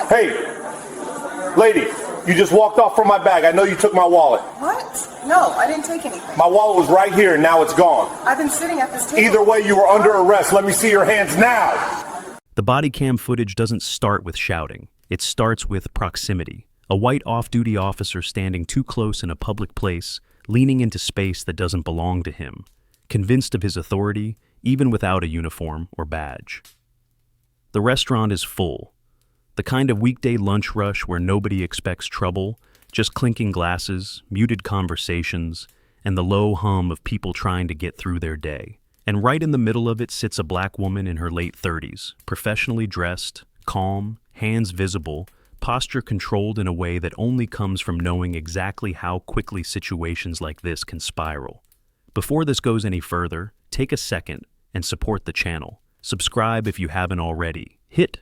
Hey, lady, you just walked off from my bag. I know you took my wallet. What? No, I didn't take anything. My wallet was right here and now it's gone. I've been sitting at this table. Either way, you were under arrest. Let me see your hands now. The body cam footage doesn't start with shouting. It starts with proximity. A white off-duty officer standing too close in a public place, leaning into space that doesn't belong to him, convinced of his authority, even without a uniform or badge. The restaurant is full. The kind of weekday lunch rush where nobody expects trouble, just clinking glasses, muted conversations, and the low hum of people trying to get through their day. And right in the middle of it sits a black woman in her late 30s, professionally dressed, calm, hands visible, posture controlled in a way that only comes from knowing exactly how quickly situations like this can spiral. Before this goes any further, take a second and support the channel. Subscribe if you haven't already. Hit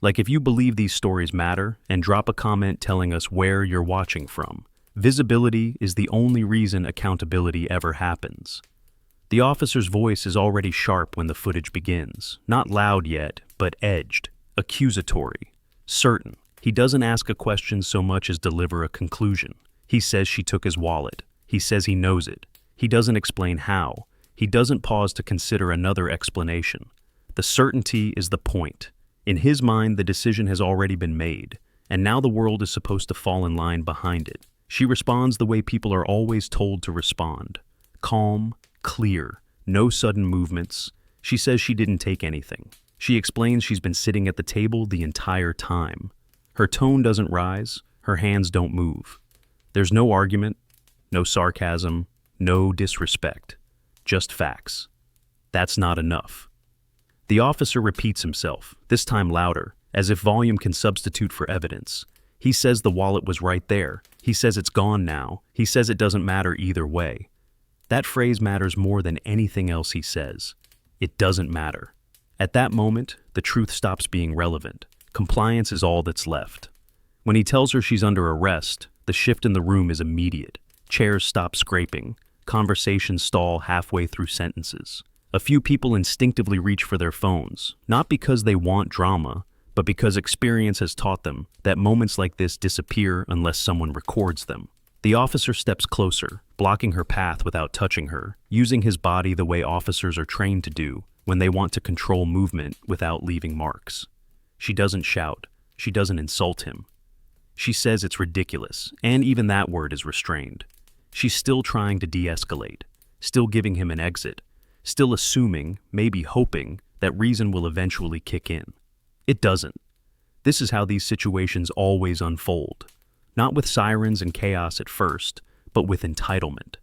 like if you believe these stories matter, and drop a comment telling us where you're watching from. Visibility is the only reason accountability ever happens. The officer's voice is already sharp when the footage begins. Not loud yet, but edged, accusatory, certain. He doesn't ask a question so much as deliver a conclusion. He says she took his wallet. He says he knows it. He doesn't explain how. He doesn't pause to consider another explanation. The certainty is the point. In his mind, the decision has already been made, and now the world is supposed to fall in line behind it. She responds the way people are always told to respond. Calm, clear, no sudden movements. She says she didn't take anything. She explains she's been sitting at the table the entire time. Her tone doesn't rise, her hands don't move. There's no argument, no sarcasm, no disrespect. Just facts. That's not enough. The officer repeats himself, this time louder, as if volume can substitute for evidence. He says the wallet was right there. He says it's gone now. He says it doesn't matter either way. That phrase matters more than anything else he says. It doesn't matter. At that moment, the truth stops being relevant. Compliance is all that's left. When he tells her she's under arrest, the shift in the room is immediate. Chairs stop scraping. Conversations stall halfway through sentences. A few people instinctively reach for their phones, not because they want drama, but because experience has taught them that moments like this disappear unless someone records them. The officer steps closer, blocking her path without touching her, using his body the way officers are trained to do when they want to control movement without leaving marks. She doesn't shout. She doesn't insult him. She says it's ridiculous, and even that word is restrained. She's still trying to de-escalate, still giving him an exit, still assuming, maybe hoping, that reason will eventually kick in. It doesn't. This is how these situations always unfold. Not with sirens and chaos at first, but with entitlement.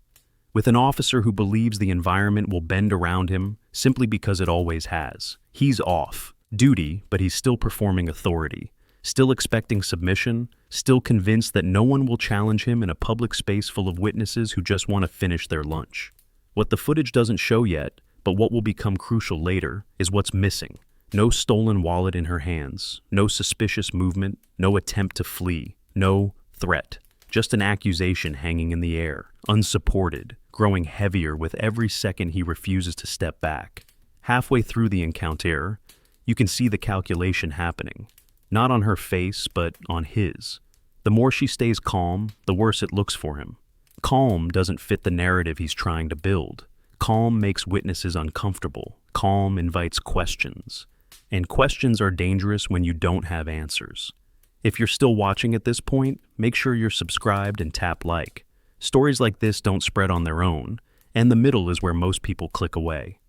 With an officer who believes the environment will bend around him simply because it always has. He's off duty, but he's still performing authority, still expecting submission, still convinced that no one will challenge him in a public space full of witnesses who just want to finish their lunch. What the footage doesn't show yet, but what will become crucial later, is what's missing. No stolen wallet in her hands, no suspicious movement, no attempt to flee, no threat. Just an accusation hanging in the air, unsupported, growing heavier with every second he refuses to step back. Halfway through the encounter, you can see the calculation happening. Not on her face, but on his. The more she stays calm, the worse it looks for him. Calm doesn't fit the narrative he's trying to build. Calm makes witnesses uncomfortable. Calm invites questions. And questions are dangerous when you don't have answers. If you're still watching at this point, make sure you're subscribed and tap like. Stories like this don't spread on their own, and the middle is where most people click away.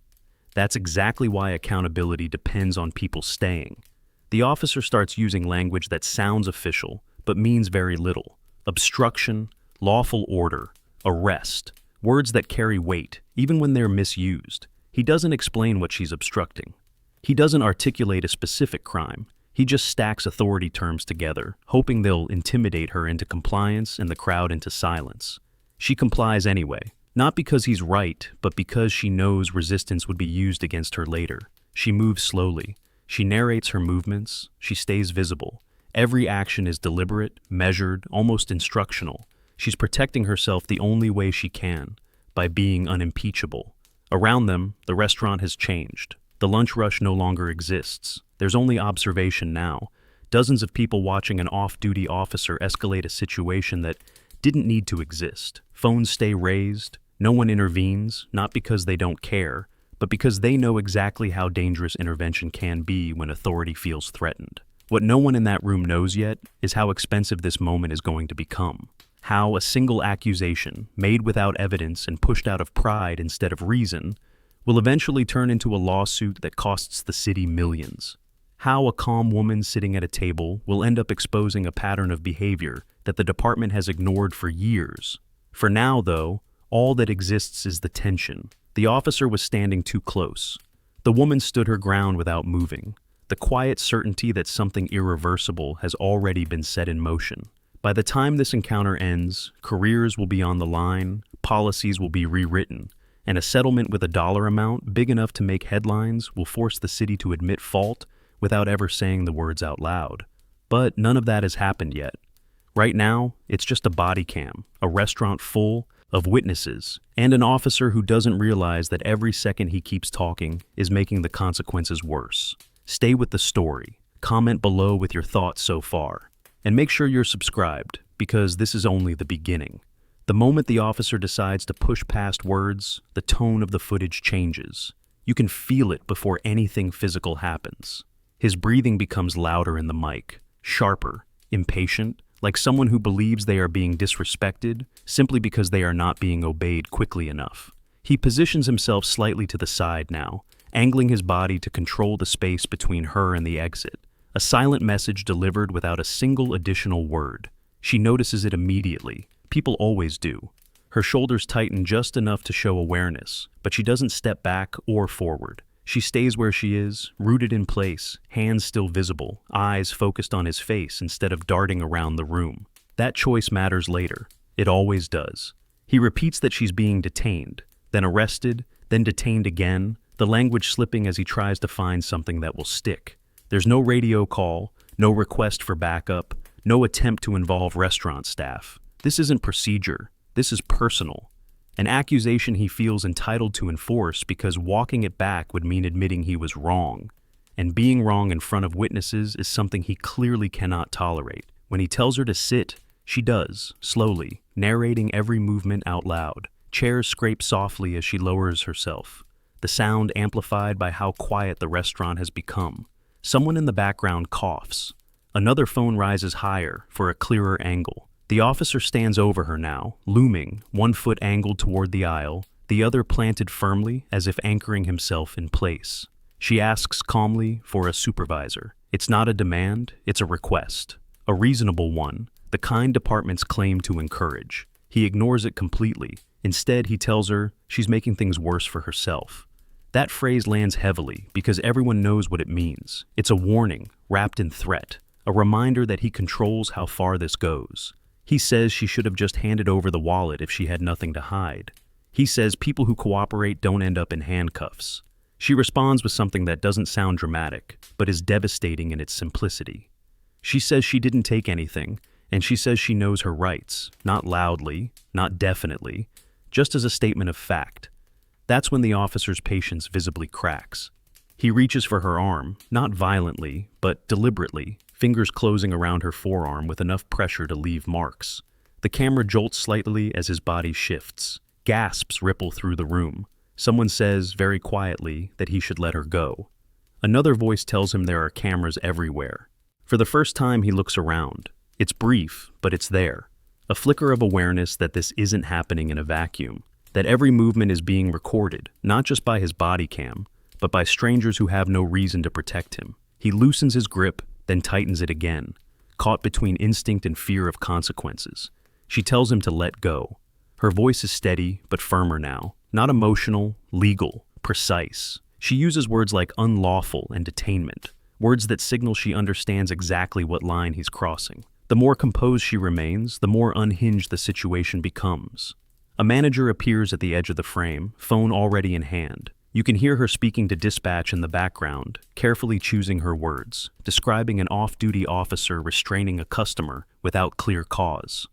That's exactly why accountability depends on people staying. The officer starts using language that sounds official, but means very little. Obstruction, lawful order, arrest, words that carry weight, even when they're misused. He doesn't explain what she's obstructing. He doesn't articulate a specific crime. He just stacks authority terms together, hoping they'll intimidate her into compliance and the crowd into silence. She complies anyway, not because he's right, but because she knows resistance would be used against her later. She moves slowly. She narrates her movements. She stays visible. Every action is deliberate, measured, almost instructional. She's protecting herself the only way she can, by being unimpeachable. Around them, the restaurant has changed. The lunch rush no longer exists. There's only observation now. Dozens of people watching an off-duty officer escalate a situation that didn't need to exist. Phones stay raised. No one intervenes, not because they don't care, but because they know exactly how dangerous intervention can be when authority feels threatened. What no one in that room knows yet is how expensive this moment is going to become. How a single accusation, made without evidence and pushed out of pride instead of reason, will eventually turn into a lawsuit that costs the city millions. How a calm woman sitting at a table will end up exposing a pattern of behavior that the department has ignored for years. For now, though, all that exists is the tension. The officer was standing too close. The woman stood her ground without moving. The quiet certainty that something irreversible has already been set in motion. By the time this encounter ends, careers will be on the line, policies will be rewritten, and a settlement with a dollar amount big enough to make headlines will force the city to admit fault without ever saying the words out loud. But none of that has happened yet. Right now, it's just a body cam, a restaurant full of witnesses, and an officer who doesn't realize that every second he keeps talking is making the consequences worse. Stay with the story. Comment below with your thoughts so far. And make sure you're subscribed, because this is only the beginning. The moment the officer decides to push past words, the tone of the footage changes. You can feel it before anything physical happens. His breathing becomes louder in the mic, sharper, impatient, like someone who believes they are being disrespected simply because they are not being obeyed quickly enough. He positions himself slightly to the side now, angling his body to control the space between her and the exit. A silent message delivered without a single additional word. She notices it immediately. People always do. Her shoulders tighten just enough to show awareness, but she doesn't step back or forward. She stays where she is, rooted in place, hands still visible, eyes focused on his face instead of darting around the room. That choice matters later. It always does. He repeats that she's being detained, then arrested, then detained again, the language slipping as he tries to find something that will stick. There's no radio call, no request for backup, no attempt to involve restaurant staff. This isn't procedure. This is personal. An accusation he feels entitled to enforce because walking it back would mean admitting he was wrong. And being wrong in front of witnesses is something he clearly cannot tolerate. When he tells her to sit, she does, slowly, narrating every movement out loud. Chairs scrape softly as she lowers herself, the sound amplified by how quiet the restaurant has become. Someone in the background coughs. Another phone rises higher for a clearer angle. The officer stands over her now, looming, one foot angled toward the aisle, the other planted firmly as if anchoring himself in place. She asks calmly for a supervisor. It's not a demand, it's a request. A reasonable one, the kind departments claim to encourage. He ignores it completely. Instead, he tells her she's making things worse for herself. That phrase lands heavily because everyone knows what it means. It's a warning, wrapped in threat, a reminder that he controls how far this goes. He says she should have just handed over the wallet if she had nothing to hide. He says people who cooperate don't end up in handcuffs. She responds with something that doesn't sound dramatic, but is devastating in its simplicity. She says she didn't take anything, and she says she knows her rights, not loudly, not definitely, just as a statement of fact. That's when the officer's patience visibly cracks. He reaches for her arm, not violently, but deliberately, fingers closing around her forearm with enough pressure to leave marks. The camera jolts slightly as his body shifts. Gasps ripple through the room. Someone says, very quietly, that he should let her go. Another voice tells him there are cameras everywhere. For the first time, he looks around. It's brief, but it's there. A flicker of awareness that this isn't happening in a vacuum, that every movement is being recorded, not just by his body cam, but by strangers who have no reason to protect him. He loosens his grip, then tightens it again, caught between instinct and fear of consequences. She tells him to let go. Her voice is steady, but firmer now. Not emotional, legal, precise. She uses words like unlawful and detainment, words that signal she understands exactly what line he's crossing. The more composed she remains, the more unhinged the situation becomes. A manager appears at the edge of the frame, phone already in hand. You can hear her speaking to dispatch in the background, carefully choosing her words, describing an off-duty officer restraining a customer without clear cause.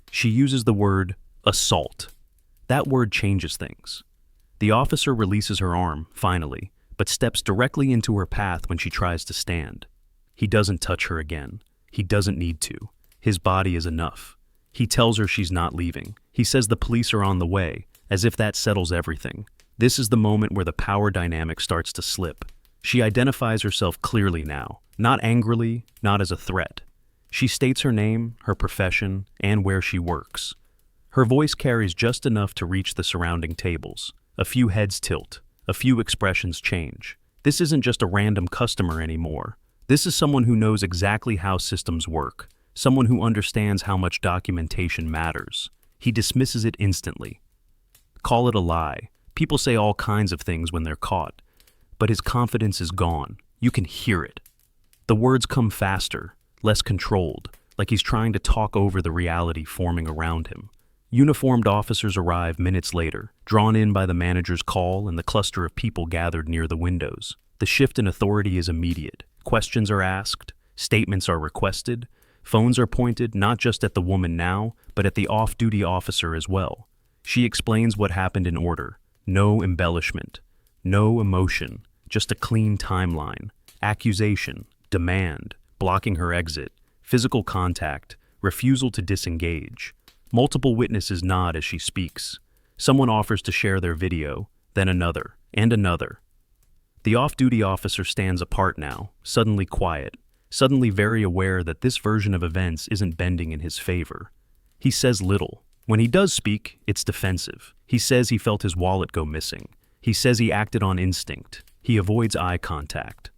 She uses the word assault. That word changes things. The officer releases her arm, finally, but steps directly into her path when she tries to stand. He doesn't touch her again. He doesn't need to. His body is enough. He tells her she's not leaving. He says the police are on the way, as if that settles everything. This is the moment where the power dynamic starts to slip. She identifies herself clearly now, not angrily, not as a threat. She states her name, her profession, and where she works. Her voice carries just enough to reach the surrounding tables. A few heads tilt. A few expressions change. This isn't just a random customer anymore. This is someone who knows exactly how systems work. Someone who understands how much documentation matters. He dismisses it instantly. Call it a lie. People say all kinds of things when they're caught. But his confidence is gone. You can hear it. The words come faster, less controlled, like he's trying to talk over the reality forming around him. Uniformed officers arrive minutes later, drawn in by the manager's call and the cluster of people gathered near the windows. The shift in authority is immediate. Questions are asked, statements are requested, phones are pointed not just at the woman now, but at the off-duty officer as well. She explains what happened in order. No embellishment, no emotion, just a clean timeline. Accusation, demand, blocking her exit, physical contact, refusal to disengage. Multiple witnesses nod as she speaks. Someone offers to share their video, then another, and another. The off-duty officer stands apart now, suddenly quiet, suddenly very aware that this version of events isn't bending in his favor. He says little. When he does speak, it's defensive. He says he felt his wallet go missing. He says he acted on instinct. He avoids eye contact.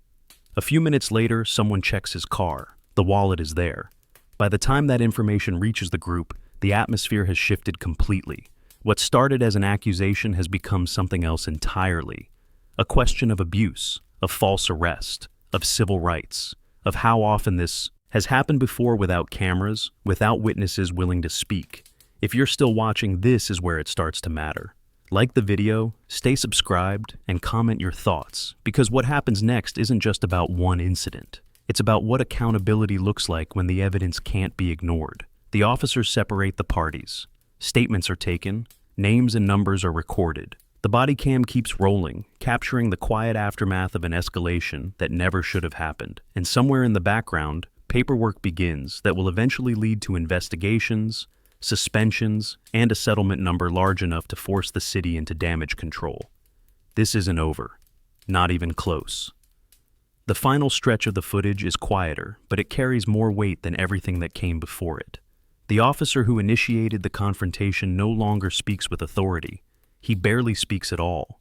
A few minutes later, someone checks his car. The wallet is there. By the time that information reaches the group, the atmosphere has shifted completely. What started as an accusation has become something else entirely. A question of abuse, of false arrest, of civil rights, of how often this has happened before without cameras, without witnesses willing to speak. If you're still watching, this is where it starts to matter. Like the video, stay subscribed, and comment your thoughts, because what happens next isn't just about one incident. It's about what accountability looks like when the evidence can't be ignored. The officers separate the parties. Statements are taken. Names and numbers are recorded. The body cam keeps rolling, capturing the quiet aftermath of an escalation that never should have happened. And somewhere in the background, paperwork begins that will eventually lead to investigations, suspensions, and a settlement number large enough to force the city into damage control. This isn't over. Not even close. The final stretch of the footage is quieter, but it carries more weight than everything that came before it. The officer who initiated the confrontation no longer speaks with authority. He barely speaks at all.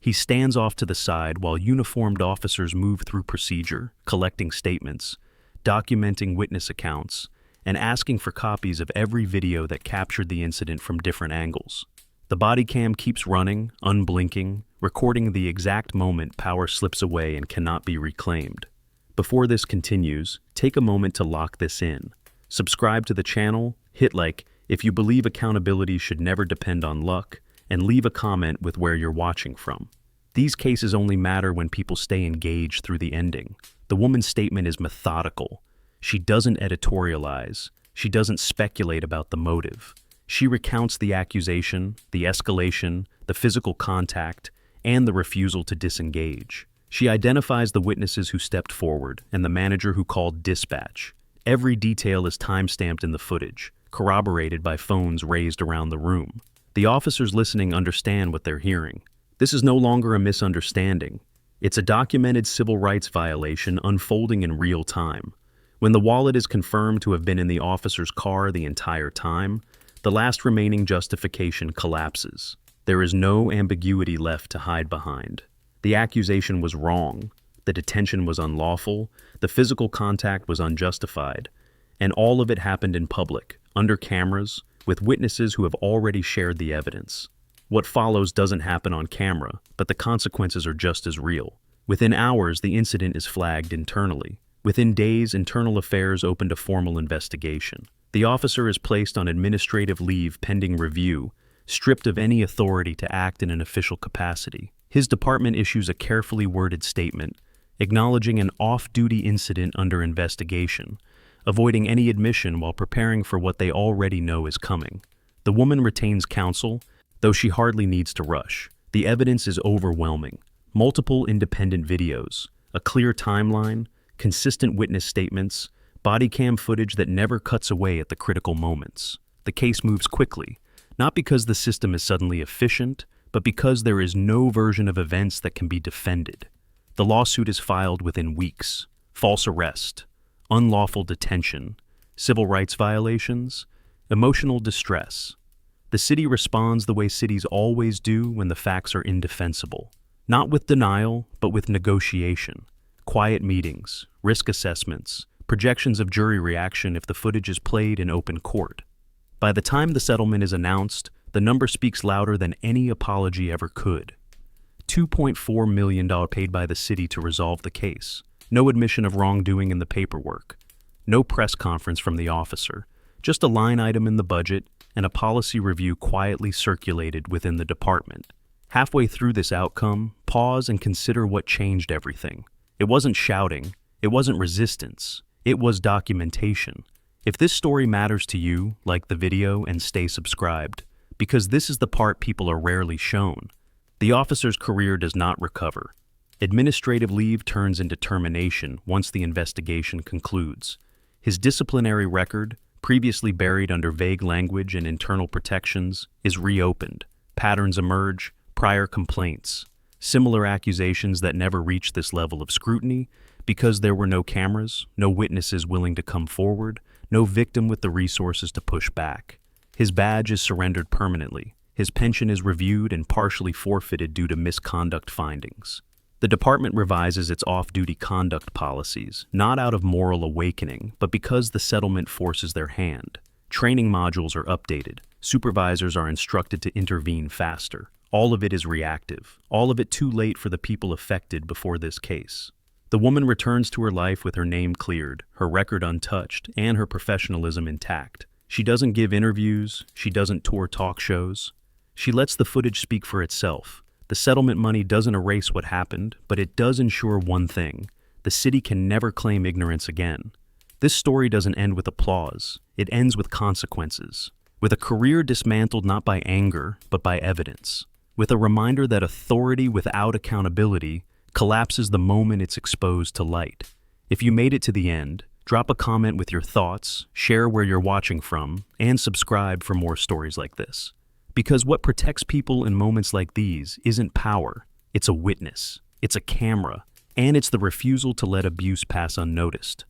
He stands off to the side while uniformed officers move through procedure, collecting statements, documenting witness accounts, and asking for copies of every video that captured the incident from different angles. The body cam keeps running, unblinking, recording the exact moment power slips away and cannot be reclaimed. Before this continues, take a moment to lock this in. Subscribe to the channel, hit like if you believe accountability should never depend on luck, and leave a comment with where you're watching from. These cases only matter when people stay engaged through the ending. The woman's statement is methodical. She doesn't editorialize. She doesn't speculate about the motive. She recounts the accusation, the escalation, the physical contact, and the refusal to disengage. She identifies the witnesses who stepped forward and the manager who called dispatch. Every detail is time-stamped in the footage, corroborated by phones raised around the room. The officers listening understand what they're hearing. This is no longer a misunderstanding. It's a documented civil rights violation unfolding in real time. When the wallet is confirmed to have been in the officer's car the entire time, the last remaining justification collapses. There is no ambiguity left to hide behind. The accusation was wrong, the detention was unlawful, the physical contact was unjustified, and all of it happened in public, under cameras, with witnesses who have already shared the evidence. What follows doesn't happen on camera, but the consequences are just as real. Within hours, the incident is flagged internally. Within days, internal affairs opened a formal investigation. The officer is placed on administrative leave pending review, stripped of any authority to act in an official capacity. His department issues a carefully worded statement, acknowledging an off-duty incident under investigation, avoiding any admission while preparing for what they already know is coming. The woman retains counsel, though she hardly needs to rush. The evidence is overwhelming. Multiple independent videos, a clear timeline, consistent witness statements, body cam footage that never cuts away at the critical moments. The case moves quickly, not because the system is suddenly efficient, but because there is no version of events that can be defended. The lawsuit is filed within weeks. False arrest, unlawful detention, civil rights violations, emotional distress. The city responds the way cities always do when the facts are indefensible. Not with denial, but with negotiation. Quiet meetings, risk assessments, projections of jury reaction if the footage is played in open court. By the time the settlement is announced, the number speaks louder than any apology ever could. $2.4 million paid by the city to resolve the case. No admission of wrongdoing in the paperwork. No press conference from the officer. Just a line item in the budget and a policy review quietly circulated within the department. Halfway through this outcome, pause and consider what changed everything. It wasn't shouting. It wasn't resistance. It was documentation. If this story matters to you, like the video and stay subscribed, because this is the part people are rarely shown. The officer's career does not recover. Administrative leave turns into termination once the investigation concludes. His disciplinary record, previously buried under vague language and internal protections, is reopened. Patterns emerge, prior complaints, similar accusations that never reached this level of scrutiny because there were no cameras, no witnesses willing to come forward, no victim with the resources to push back. His badge is surrendered permanently. His pension is reviewed and partially forfeited due to misconduct findings. The department revises its off-duty conduct policies, not out of moral awakening, but because the settlement forces their hand. Training modules are updated. Supervisors are instructed to intervene faster. All of it is reactive. All of it too late for the people affected before this case. The woman returns to her life with her name cleared, her record untouched, and her professionalism intact. She doesn't give interviews. She doesn't tour talk shows. She lets the footage speak for itself. The settlement money doesn't erase what happened, but it does ensure one thing: the city can never claim ignorance again. This story doesn't end with applause. It ends with consequences. With a career dismantled not by anger, but by evidence. With a reminder that authority without accountability collapses the moment it's exposed to light. If you made it to the end, drop a comment with your thoughts, share where you're watching from, and subscribe for more stories like this. Because what protects people in moments like these isn't power, it's a witness, it's a camera, and it's the refusal to let abuse pass unnoticed.